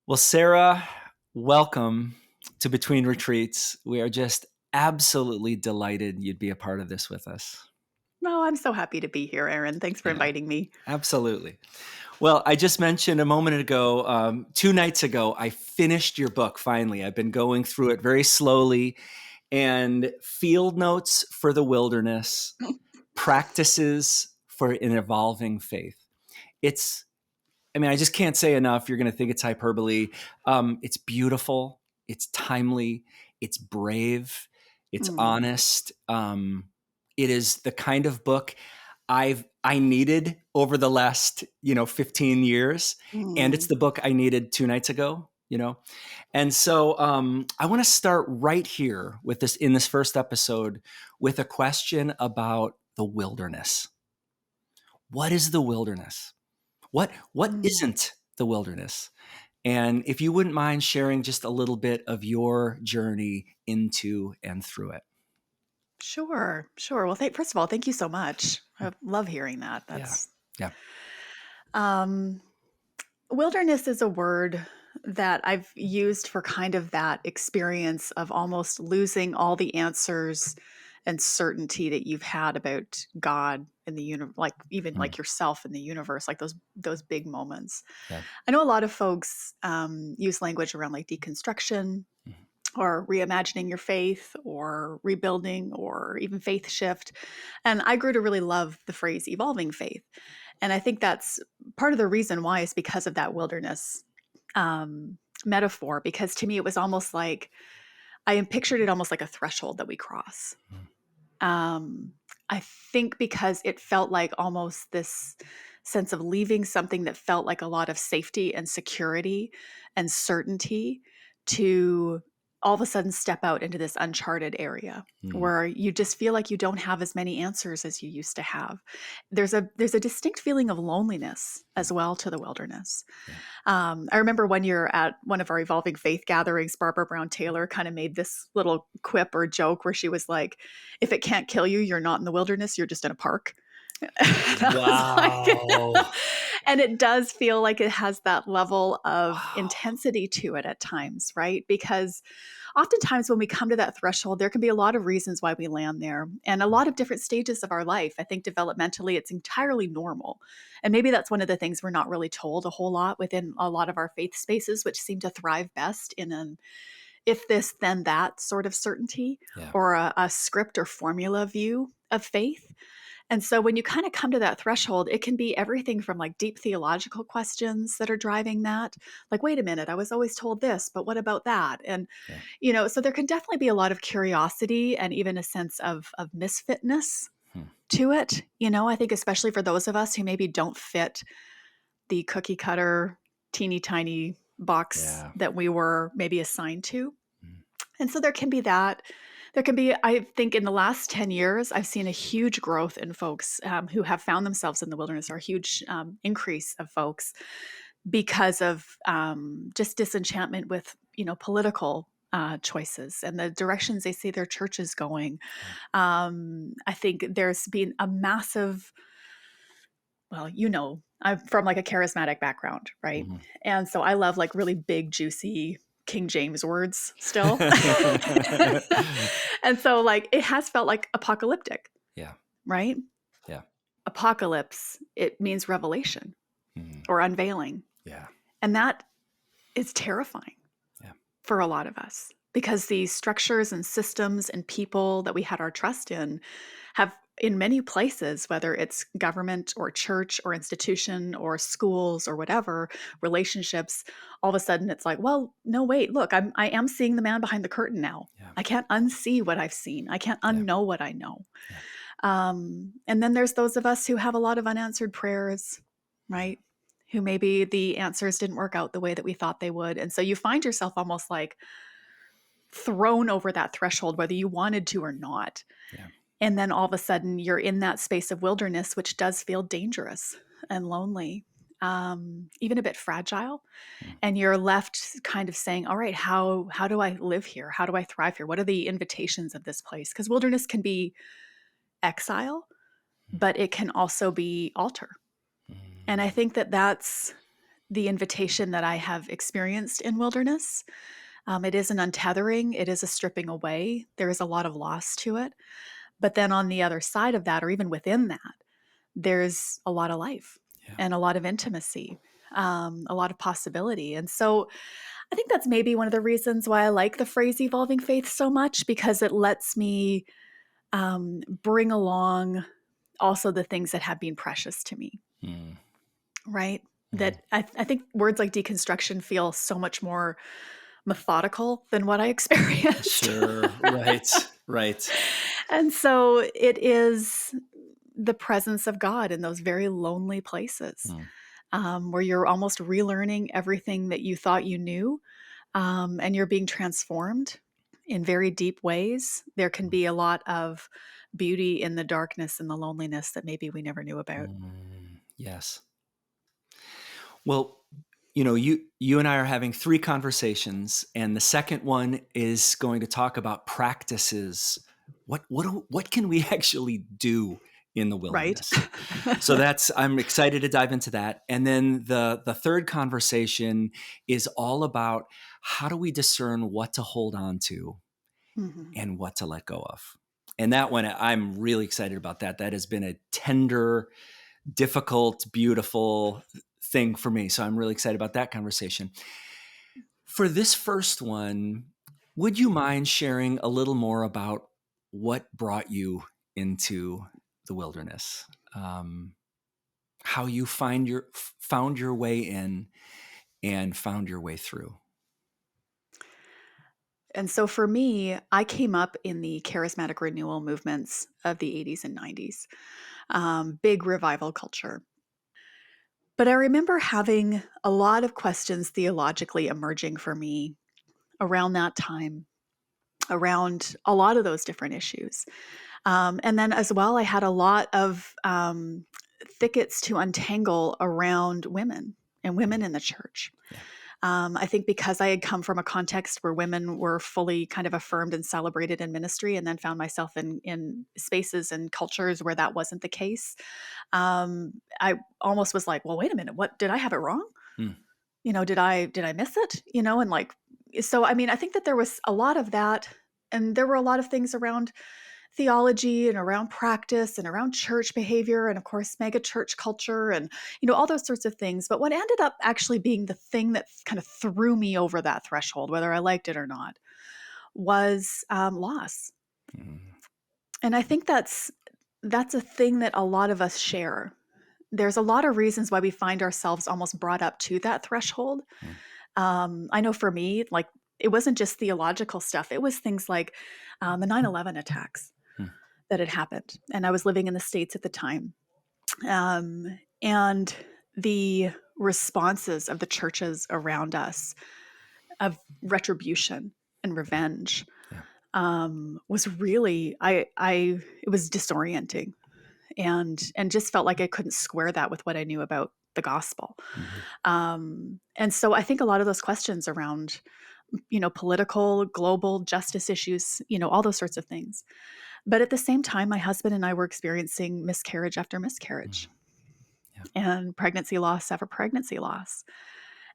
Well, Sarah, welcome to Between Retreats. We are just absolutely delighted you'd be a part of this with us. No, I'm so happy to be here, Aaron. Thanks for Yeah, inviting me. absolutely. Well, I just mentioned a moment ago, 2 nights ago, I finished your book finally. I've been going through it very slowly, and Field Notes for the Wilderness, Practices for an Evolving Faith. I just can't say enough. You're going to think it's hyperbole. It's beautiful. It's timely. It's brave. It's Mm, honest. It is the kind of book I needed over the last 15 years, and it's mm, the book I needed 2 nights ago. And so I want to start right here with this in this first episode with a question about the wilderness. What is the wilderness? What mm. isn't the wilderness? And if you wouldn't mind sharing just a little bit of your journey into and through it. Sure, sure. Well, first of all, thank you so much. I love hearing that. Yeah. That's Yeah. um, Wilderness is a word that I've used for kind of that experience of almost losing all the answers and certainty that you've had about God in the universe, like even Mm, like yourself in the universe, like those big moments. yeah. I know a lot of folks use language around like deconstruction Mm, or reimagining your faith or rebuilding or even faith shift. And I grew to really love the phrase evolving faith. And I think that's part of the reason why is because of that wilderness metaphor, because to me, it was almost like I pictured it almost like a threshold that we cross. mm, Um, I think because it felt like almost this sense of leaving something that felt like a lot of safety and security and certainty to all of a sudden step out into this uncharted area mm, where you just feel like you don't have as many answers as you used to have. There's a distinct feeling of loneliness mm. as well to the wilderness. Yeah. I remember one year at one of our Evolving Faith gatherings, Barbara Brown Taylor kind of made this little quip or joke where she was like, if it can't kill you, you're not in the wilderness, you're just in a park. And I was like, Wow. and it does feel like it has that level of Wow. intensity to it at times, right? Because oftentimes when we come to that threshold, there can be a lot of reasons why we land there and a lot of different stages of our life. I think developmentally, it's entirely normal. And maybe that's one of the things we're not really told a whole lot within a lot of our faith spaces, which seem to thrive best in an if this, then that sort of certainty Yeah. or a script or formula view of faith. And so when you kind of come to that threshold, it can be everything from like deep theological questions that are driving that. Like, wait a minute, I was always told this, but what about that? And, Yeah. so there can definitely be a lot of curiosity and even a sense of misfitness Hmm. to it. I think especially for those of us who maybe don't fit the cookie cutter, teeny tiny box Yeah. that we were maybe assigned to. Mm, And so there can be that. There can be, I think, in the last 10 years, I've seen a huge growth in folks who have found themselves in the wilderness, or a huge increase of folks because of just disenchantment with, political choices and the directions they see their churches going. yeah. I think there's been a massive, well, I'm from like a charismatic background, right? Mhm. And so I love like really big, juicy King James words still. And so like it has felt like apocalyptic, Yeah. right? Yeah. Apocalypse, it means revelation Mhm. or unveiling. Yeah. And that is terrifying Yeah. for a lot of us because these structures and systems and people that we had our trust in have in many places, whether it's government or church or institution or schools or whatever, relationships, all of a sudden it's like, well, no, wait, look, I am seeing the man behind the curtain now. Yeah. I can't unsee what I've seen. I can't Yeah. unknow what I know. Yeah. And then there's those of us who have a lot of unanswered prayers, Yeah. right? Who maybe the answers didn't work out the way that we thought they would. And so you find yourself almost like thrown over that threshold, whether you wanted to or not. Yeah. And then all of a sudden you're in that space of wilderness, which does feel dangerous and lonely, even a bit fragile. Mm, And you're left kind of saying, all right, how do I live here? How do I thrive here? What are the invitations of this place? Because wilderness can be exile, mm, but it can also be altar. And I mm. think that that's the invitation that I have experienced in wilderness. It is an untethering, it is a stripping away. There is a lot of loss to it. But then on the other side of that, or even within that, there's a lot of life Yeah. and a lot of intimacy, a lot of possibility. And so I think that's maybe one of the reasons why I like the phrase evolving faith so much, because it lets me bring along also the things that have been precious to me, Mm. right? Mm. That I think words like deconstruction feel so much more methodical than what I experienced. Sure. Right. Right. And so it is the presence of God in those very lonely places, Mm. where you're almost relearning everything that you thought you knew, and you're being transformed in very deep ways. There can be a lot of beauty in the darkness and the loneliness that maybe we never knew about. Yes. Well, you and I are having 3 conversations, and the second one is going to talk about practices. What can we actually do in the Right? wilderness? So I'm excited to dive into that. And then the third conversation is all about how do we discern what to hold on to Mhm. and what to let go of. And that one, I'm really excited about that. That has been a tender, difficult, beautiful thing for me. So I'm really excited about that conversation. For this first one, would you mind sharing a little more about what brought you into the wilderness? How you found your way in and found your way through? And so for me, I came up in the charismatic renewal movements of the 80s and 90s, big revival culture. But I remember having a lot of questions theologically emerging for me around that time, around a lot of those different issues. And then as well, I had a lot of thickets to untangle around women and women in the church. Yeah. I think because I had come from a context where women were fully kind of affirmed and celebrated in ministry, and then found myself in spaces and cultures where that wasn't the case, I almost was like, well, wait a minute, what did I have it wrong? Mm. Did I miss it? And like, so I mean, I think that there was a lot of that, and there were a lot of things around theology and around practice and around church behavior, and of course mega church culture, and all those sorts of things. But what ended up actually being the thing that kind of threw me over that threshold, whether I liked it or not, was loss. Mm. And I think that's a thing that a lot of us share. There's a lot of reasons why we find ourselves almost brought up to that threshold. Mm. I know for me, like, it wasn't just theological stuff. It was things like the 9/11 attacks Mm. that had happened. And I was living in the States at the time. And the responses of the churches around us of retribution and revenge Yeah. was really, it was disorienting, and just felt like I couldn't square that with what I knew about the gospel. Mhm. And so I think a lot of those questions around, political, global justice issues, all those sorts of things. But at the same time, my husband and I were experiencing miscarriage after Mm. miscarriage Yeah. and pregnancy loss after pregnancy loss.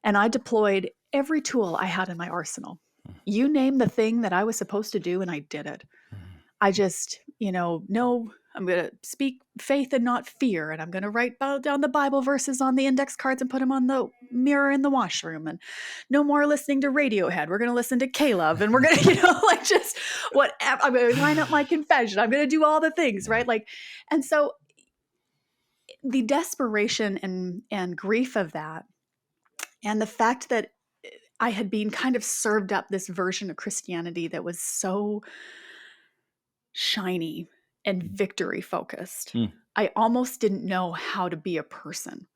And I deployed every tool I had in my arsenal. Mm. You name the thing that I was supposed to do, and I did it. Mm. I just, no, I'm going to speak faith and not fear. And I'm going to write down the Bible verses on the index cards and put them on the mirror in the washroom. And no more listening to Radiohead. We're going to listen to Caleb, and we're going to, like, just whatever. I'm going to line up my confession. I'm going to do all the things, right? Like, and so the desperation and grief of that, and the fact that I had been kind of served up this version of Christianity that was so shiny and victory focused. Mm. I almost didn't know how to be a person.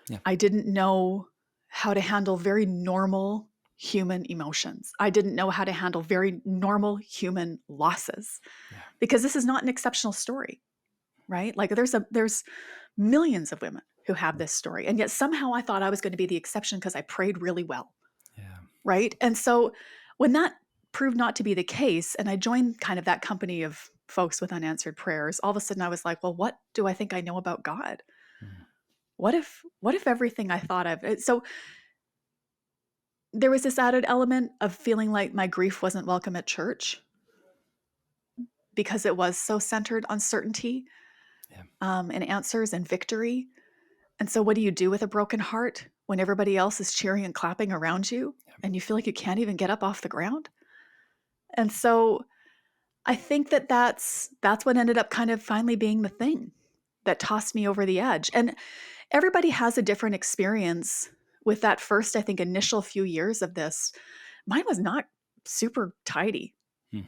Yeah. I didn't know how to handle very normal human emotions. I didn't know how to handle very normal human losses, Yeah. because this is not an exceptional story, right? Like, there's millions of women who have this story, and yet somehow I thought I was going to be the exception because I prayed really well. Yeah. Right. And so when that proved not to be the case, and I joined kind of that company of folks with unanswered prayers, all of a sudden I was like, well, what do I think I know about God? Mm. what if everything I thought of, so there was this added element of feeling like my grief wasn't welcome at church because it was so centered on certainty, Yeah. and answers and victory. And so what do you do with a broken heart when everybody else is cheering and clapping around you Yeah. and you feel like you can't even get up off the ground? And so I think that that's what ended up kind of finally being the thing that tossed me over the edge. And everybody has a different experience with that first, I think, initial few years of this. Mine was not super tidy. Hmm.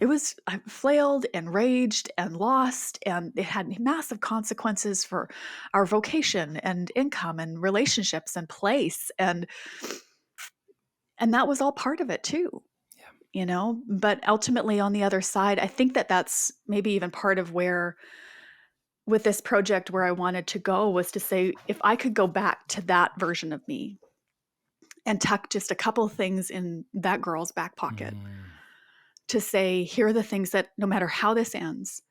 I flailed and raged and lost, and it had massive consequences for our vocation and income and relationships and place. And that was all part of it too, Yeah. But ultimately on the other side, I think that that's maybe even part of where with this project where I wanted to go was to say, if I could go back to that version of me and tuck just a couple things in that girl's back pocket to say, here are the things that no matter how this ends,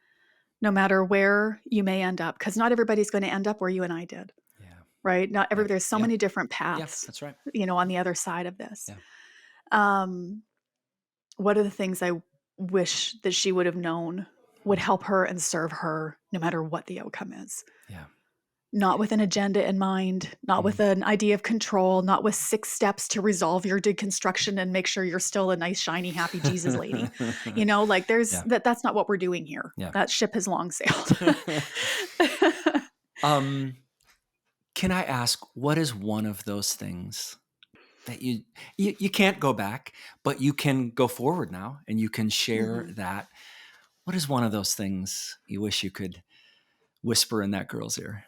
no matter where you may end up, because not everybody's going to end up where you and I did, Yeah. right? Not every, Yeah. there's so Yeah. many different Yeah. paths, That's right. on the other side of this. Yeah. What are the things I wish that she would have known would help her and serve her no matter what the outcome is? Yeah. Not with an agenda in mind, not with an idea of control, not with 6 steps to resolve your deconstruction and make sure you're still a nice, shiny, happy Jesus lady. Like Yeah. that's not what we're doing here. Yeah. That ship has long sailed. Can I ask, what is one of those things that you can't go back, but you can go forward now and you can share that? What is one of those things you wish you could whisper in that girl's ear?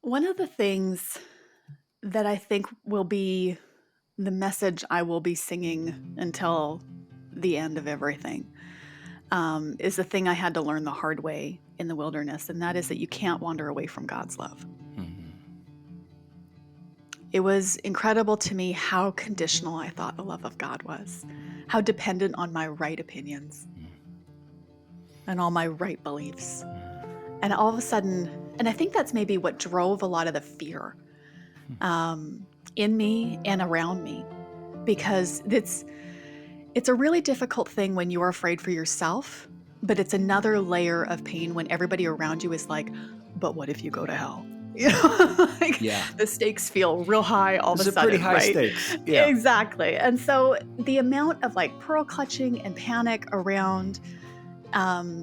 One of the things that I think will be the message I will be singing until the end of everything, is the thing I had to learn the hard way in the wilderness, and that is that you can't wander away from God's love. It was incredible to me how conditional I thought the love of God was, how dependent on my right opinions and all my right beliefs. And all of a sudden, and I think that's maybe what drove a lot of the fear in me and around me, because it's a really difficult thing when you're afraid for yourself, but it's another layer of pain when everybody around you is like, but what if you go to hell? Yeah. The stakes feel real high all of a Those are sudden, pretty high right? stakes. Yeah. Exactly. And so the amount of pearl clutching and panic around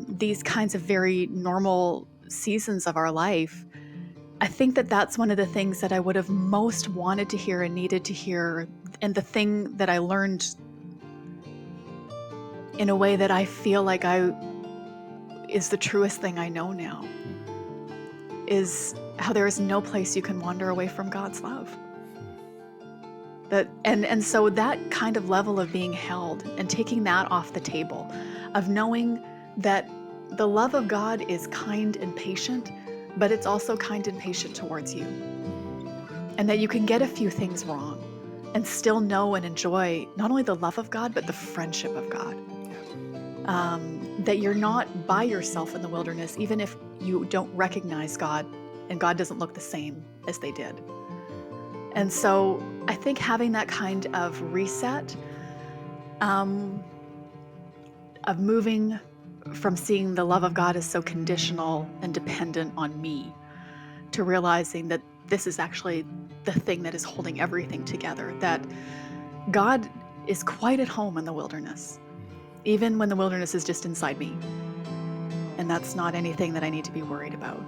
these kinds of very normal seasons of our life, I think that that's one of the things that I would have most wanted to hear and needed to hear. And the thing that I learned in a way that I feel like is the truest thing I know now, is how there is no place you can wander away from God's love. And so that kind of level of being held and taking that off the table, of knowing that the love of God is kind and patient, but it's also kind and patient towards you. And that you can get a few things wrong and still know and enjoy not only the love of God, but the friendship of God. That you're not by yourself in the wilderness, even if you don't recognize God and God doesn't look the same as they did. And so I think having that kind of reset, of moving from seeing the love of God as so conditional and dependent on me, to realizing that this is actually the thing that is holding everything together, that God is quite at home in the wilderness, even when the wilderness is just inside me. And that's not anything that I need to be worried about.